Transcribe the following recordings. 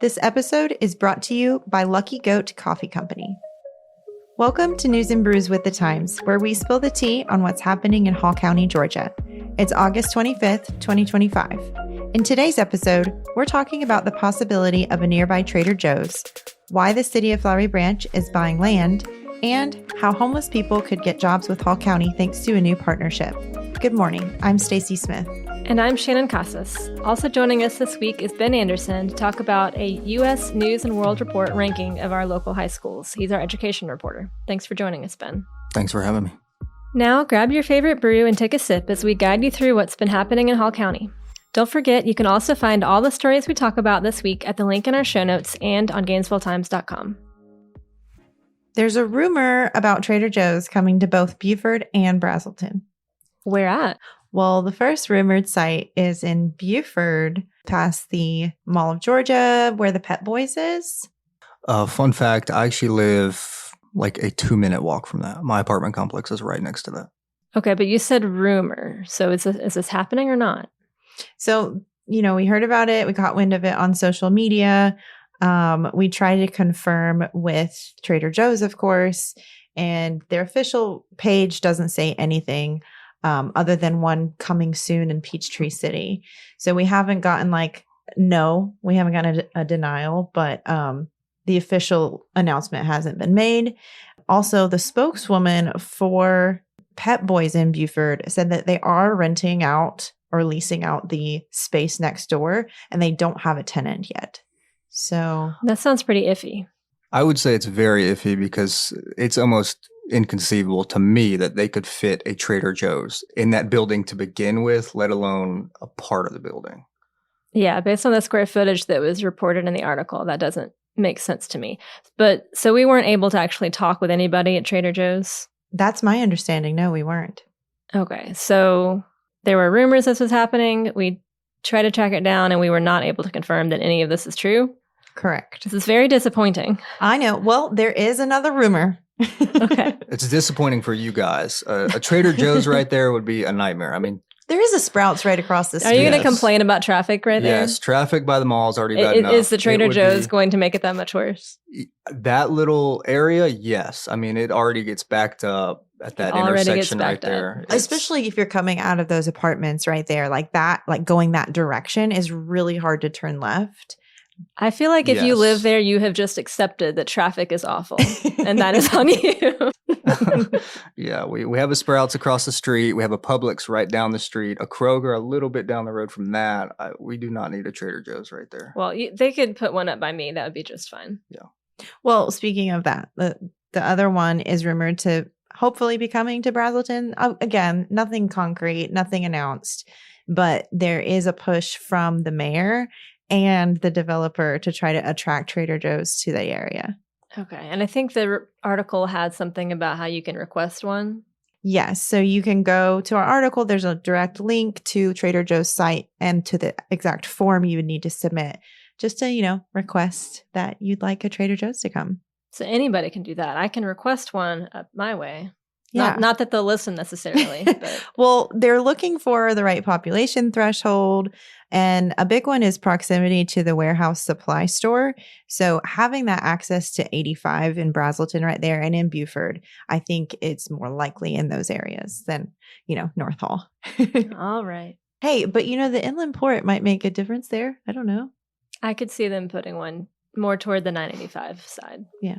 This episode is brought to you by Lucky Goat Coffee Company. Welcome to News and Brews with the Times, where we spill the tea on what's happening in Hall County, Georgia. It's August 25th, 2025. In today's episode, we're talking about the possibility of a nearby Trader Joe's, why the city of Flowery Branch is buying land, and how homeless people could get jobs with Hall County thanks to a new partnership. Good morning. I'm Stacy Smith. And I'm Shannon Casas. Also joining us this week is Ben Anderson to talk about a U.S. News and World Report ranking of our local high schools. He's our education reporter. Thanks for joining us, Ben. Thanks for having me. Now, grab your favorite brew and take a sip as we guide you through what's been happening in Hall County. Don't forget, you can also find all the stories we talk about this week at the link in our show notes and on GainesvilleTimes.com. There's a rumor about Trader Joe's coming to both Buford and Brazelton. Where at? Well, the first rumored site is in Buford, past the Mall of Georgia, where the Pet Boys is. Fun fact, I actually live like a 2-minute walk from that. My apartment complex is right next to that. Okay, but you said rumor. So is this happening or not? So, we heard about it. We caught wind of it on social media. We tried to confirm with Trader Joe's, of course, and their official page doesn't say anything other than one coming soon in Peachtree City. So we haven't gotten we haven't gotten a denial, but the official announcement hasn't been made. Also, the spokeswoman for Pet Boys in Buford said that they are renting out or leasing out the space next door, and they don't have a tenant yet. So that sounds pretty iffy. I would say it's very iffy because it's almost inconceivable to me that they could fit a Trader Joe's in that building to begin with, let alone a part of the building. Yeah, based on the square footage that was reported in the article, that doesn't make sense to me. But so we weren't able to actually talk with anybody at Trader Joe's? That's my understanding. No, we weren't. Okay, so there were rumors this was happening. We tried to track it down, and we were not able to confirm that any of this is true. Correct. This is very disappointing. I know. Well, there is another rumor. Okay. It's disappointing for you guys. A Trader Joe's right there would be a nightmare. I mean, there is a Sprouts right across the street. Are you going to complain about traffic right there? Yes, traffic by the mall is already bad enough. Is the Trader Joe's going to make it that much worse? That little area, yes. I mean, it already gets backed up at that intersection right there. Especially if you're coming out of those apartments right there, like that, like going that direction is really hard to turn left. I feel like if you live there, you have just accepted that traffic is awful, and that is on you. Yeah, we have a Sprouts across the street. We have a Publix right down the street, a Kroger a little bit down the road from that. We do not need a Trader Joe's right there. Well, they could put one up by me. That would be just fine. Yeah. Well, speaking of that, the other one is rumored to hopefully be coming to Brazelton. Again, nothing concrete, nothing announced, but there is a push from the mayor and the developer to try to attract Trader Joe's to the area. Okay. And I think the article had something about how you can request one. Yes. So you can go to our article. There's a direct link to Trader Joe's site and to the exact form you would need to submit just to, request that you'd like a Trader Joe's to come. So anybody can do that. I can request one up my way. Yeah. Not that they'll listen necessarily. But. Well, they're looking for the right population threshold. And a big one is proximity to the warehouse supply store. So having that access to 85 in Brazelton right there and in Buford, I think it's more likely in those areas than, North Hall. All right. Hey, but the inland port might make a difference there. I don't know. I could see them putting one more toward the 985 side. Yeah.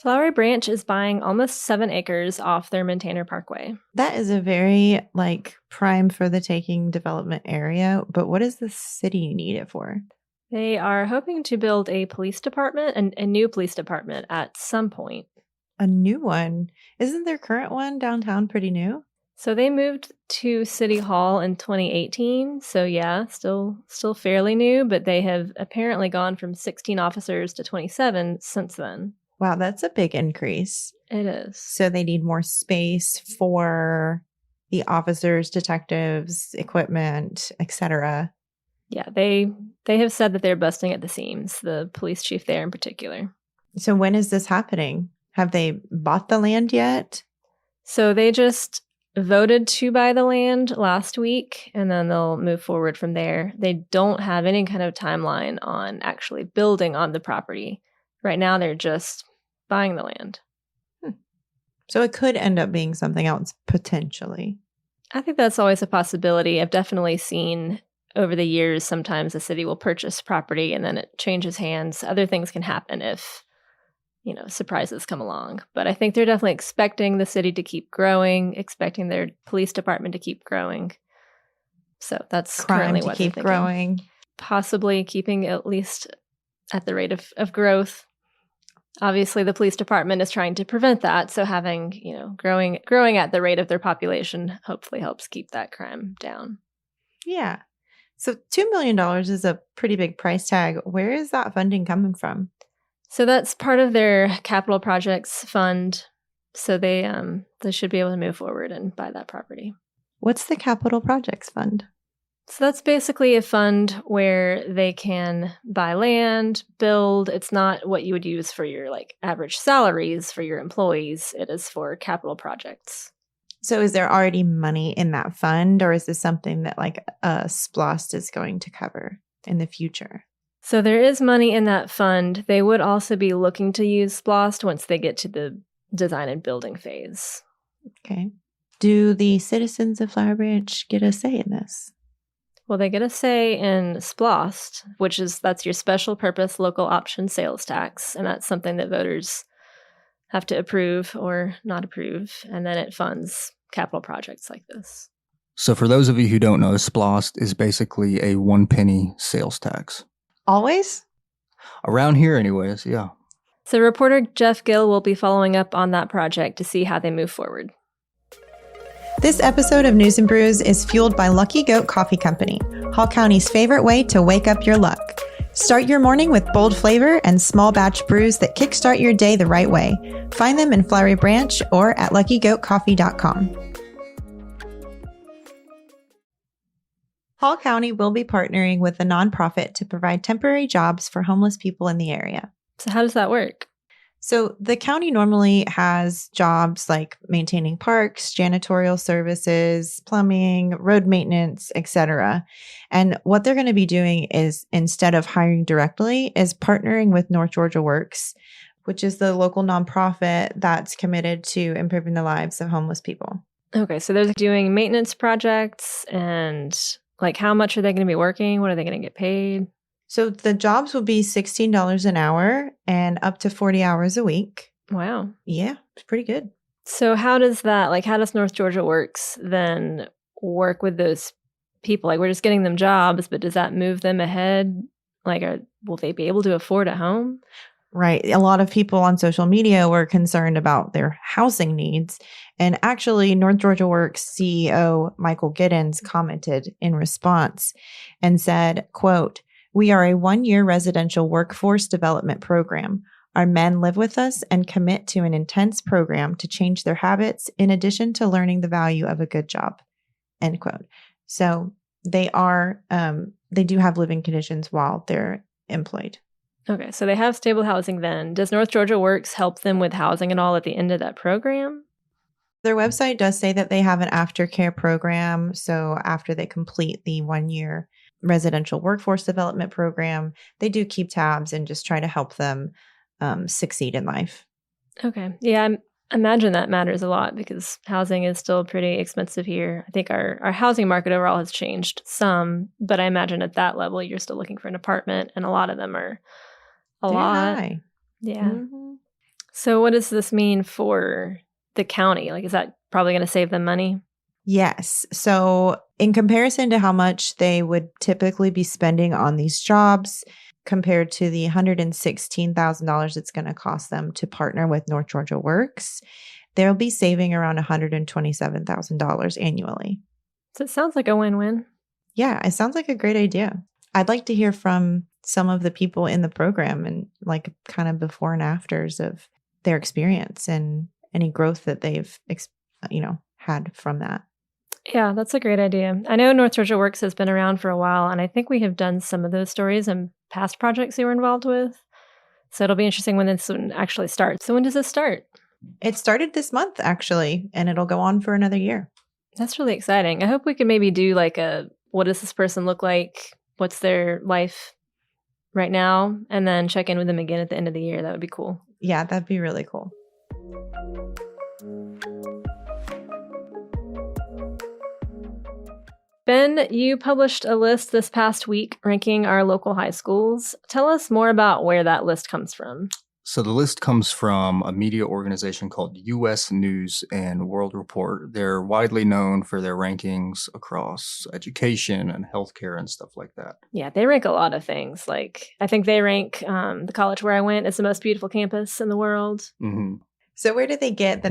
Flowery Branch is buying almost 7 acres off their Maintainer Parkway. That is a very, prime for the taking development area. But what does the city need it for? They are hoping to build a police department, and a new police department at some point. A new one? Isn't their current one downtown pretty new? So they moved to City Hall in 2018. So yeah, still fairly new, but they have apparently gone from 16 officers to 27 since then. Wow, that's a big increase. It is. So they need more space for the officers, detectives, equipment, etc. Yeah, they have said that they're busting at the seams, the police chief there in particular. So when is this happening? Have they bought the land yet? So they just voted to buy the land last week, and then they'll move forward from there. They don't have any kind of timeline on actually building on the property. Right now, they're just buying the land. So it could end up being something else potentially. I think that's always a possibility. I've definitely seen over the years, sometimes the city will purchase property and then it changes hands. Other things can happen if, surprises come along. But I think they're definitely expecting the city to keep growing, expecting their police department to keep growing. So that's Crime currently to what keep they're thinking. growing. Possibly keeping at least at the rate of growth. Obviously, the police department is trying to prevent that. So having, growing at the rate of their population hopefully helps keep that crime down. Yeah. So $2 million is a pretty big price tag. Where is that funding coming from? So that's part of their capital projects fund. So they should be able to move forward and buy that property. What's the capital projects fund? So that's basically a fund where they can buy land, build. It's not what you would use for your average salaries for your employees. It is for capital projects. So is there already money in that fund, or is this something that SPLOST is going to cover in the future? So there is money in that fund. They would also be looking to use SPLOST once they get to the design and building phase. Okay. Do the citizens of Flowery Branch get a say in this? Well, they get a say in SPLOST, that's your special purpose local option sales tax. And that's something that voters have to approve or not approve. And then it funds capital projects like this. So for those of you who don't know, SPLOST is basically a 1 penny sales tax. Always? Around here anyways, yeah. So reporter Jeff Gill will be following up on that project to see how they move forward. This episode of News and Brews is fueled by Lucky Goat Coffee Company, Hall County's favorite way to wake up your luck. Start your morning with bold flavor and small batch brews that kickstart your day the right way. Find them in Flowery Branch or at luckygoatcoffee.com. Hall County will be partnering with a nonprofit to provide temporary jobs for homeless people in the area. So how does that work? So the county normally has jobs like maintaining parks, janitorial services, plumbing, road maintenance, etc. And what they're going to be doing is, instead of hiring directly, is partnering with North Georgia Works, which is the local nonprofit that's committed to improving the lives of homeless people. Okay, so they're doing maintenance projects, and how much are they going to be working? What are they going to get paid? So the jobs will be $16 an hour and up to 40 hours a week. Wow. Yeah, it's pretty good. So how does that, how does North Georgia Works then work with those people? We're just getting them jobs, but does that move them ahead? Will they be able to afford a home? Right. A lot of people on social media were concerned about their housing needs. And actually, North Georgia Works CEO Michael Giddens commented in response and said, quote, "We are a 1-year residential workforce development program. Our men live with us and commit to an intense program to change their habits in addition to learning the value of a good job." End quote. So they do have living conditions while they're employed. Okay, so they have stable housing then. Does North Georgia Works help them with housing at all at the end of that program? Their website does say that they have an aftercare program. So after they complete the 1-year residential workforce development program, they do keep tabs and just try to help them succeed in life. Okay. Yeah, I imagine that matters a lot because housing is still pretty expensive here. I think our housing market overall has changed some, but I imagine at that level, you're still looking for an apartment, and a lot of them are a They're lot. high. Yeah. Mm-hmm. So what does this mean for the county? Is that probably going to save them money? Yes. So in comparison to how much they would typically be spending on these jobs, compared to the $116,000 it's going to cost them to partner with North Georgia Works, they'll be saving around $127,000 annually. So it sounds like a win-win. Yeah, it sounds like a great idea. I'd like to hear from some of the people in the program and kind of before and afters of their experience and any growth that they've had from that. Yeah, that's a great idea. I know North Georgia Works has been around for a while, and I think we have done some of those stories in past projects they were involved with. So it'll be interesting when this one actually starts. So when does this start? It started this month, actually, and it'll go on for another year. That's really exciting. I hope we could maybe do like a, what does this person look like? What's their life right now? And then check in with them again at the end of the year. That would be cool. Yeah, that'd be really cool. Ben, you published a list this past week ranking our local high schools. Tell us more about where that list comes from. So the list comes from a media organization called U.S. News and World Report. They're widely known for their rankings across education and healthcare and stuff like that. Yeah, they rank a lot of things. Like, I think they rank the college where I went as the most beautiful campus in the world. Mm-hmm. So where do they get the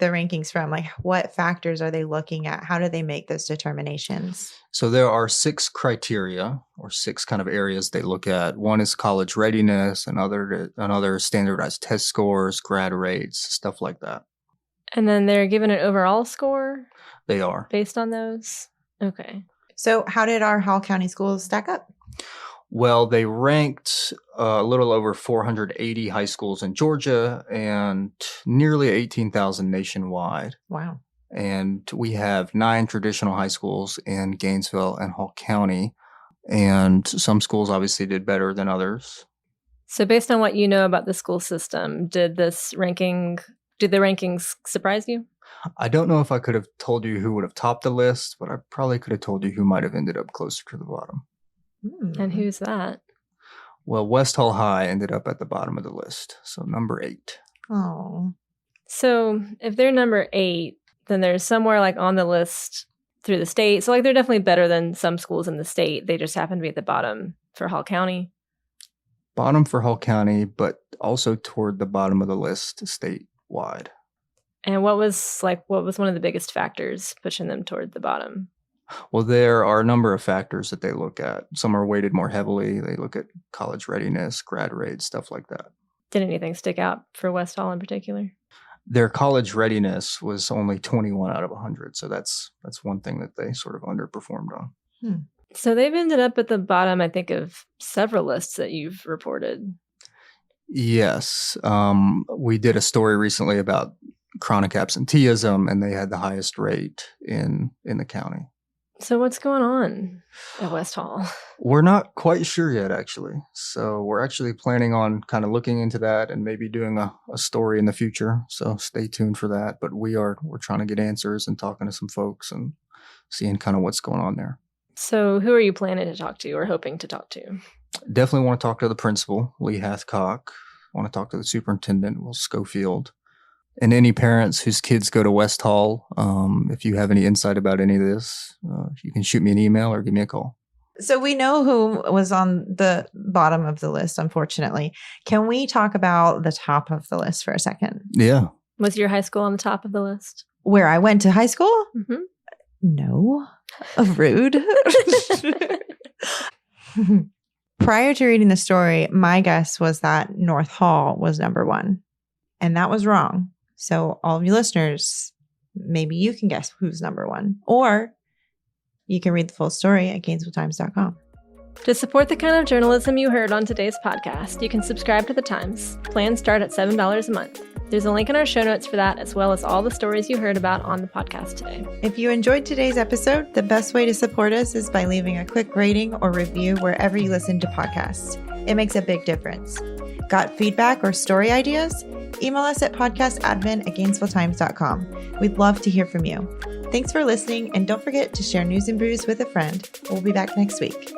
rankings from? Like, what factors are they looking at? How do they make those determinations? So there are 6 criteria or 6 kind of areas they look at. One is college readiness, another standardized test scores, grad rates, stuff like that. And then they're given an overall score? They are. Based on those? Okay. So how did our Hall County schools stack up? Well, they ranked a little over 480 high schools in Georgia and nearly 18,000 nationwide. Wow. And we have 9 traditional high schools in Gainesville and Hall County. And some schools obviously did better than others. So based on what you know about the school system, did the rankings surprise you? I don't know if I could have told you who would have topped the list, but I probably could have told you who might have ended up closer to the bottom. And who's that? Well, West Hall High ended up at the bottom of the list. So number 8. Oh. So if they're number 8, then there's somewhere like on the list through the state. So like they're definitely better than some schools in the state. They just happen to be at the bottom for Hall County. Bottom for Hall County, but also toward the bottom of the list statewide. And what was one of the biggest factors pushing them toward the bottom? Well, there are a number of factors that they look at. Some are weighted more heavily. They look at college readiness, grad rates, stuff like that. Did anything stick out for West Hall in particular? Their college readiness was only 21 out of 100. So that's one thing that they sort of underperformed on. So they've ended up at the bottom, I think, of several lists that you've reported. Yes. We did a story recently about chronic absenteeism, and they had the highest rate in the county. So what's going on at West Hall? We're not quite sure yet, actually. So we're actually planning on kind of looking into that and maybe doing a story in the future. So stay tuned for that. But we're trying to get answers and talking to some folks and seeing kind of what's going on there. So who are you planning to talk to or hoping to talk to? Definitely want to talk to the principal, Lee Hathcock. Want to talk to the superintendent, Will Schofield. And any parents whose kids go to West Hall, if you have any insight about any of this, you can shoot me an email or give me a call. So we know who was on the bottom of the list, unfortunately. Can we talk about the top of the list for a second? Yeah. Was your high school on the top of the list? Where I went to high school? Mm-hmm. No. Rude. Prior to reading the story, my guess was that North Hall was number 1. And that was wrong. So all of you listeners, maybe you can guess who's number 1. Or you can read the full story at GainesvilleTimes.com. To support the kind of journalism you heard on today's podcast, you can subscribe to The Times. Plans start at $7 a month. There's a link in our show notes for that, as well as all the stories you heard about on the podcast today. If you enjoyed today's episode, the best way to support us is by leaving a quick rating or review wherever you listen to podcasts. It makes a big difference. Got feedback or story ideas? Email us at podcastadmin@GainesvilleTimes.com. We'd love to hear from you. Thanks for listening, and don't forget to share News and Brews with a friend. We'll be back next week.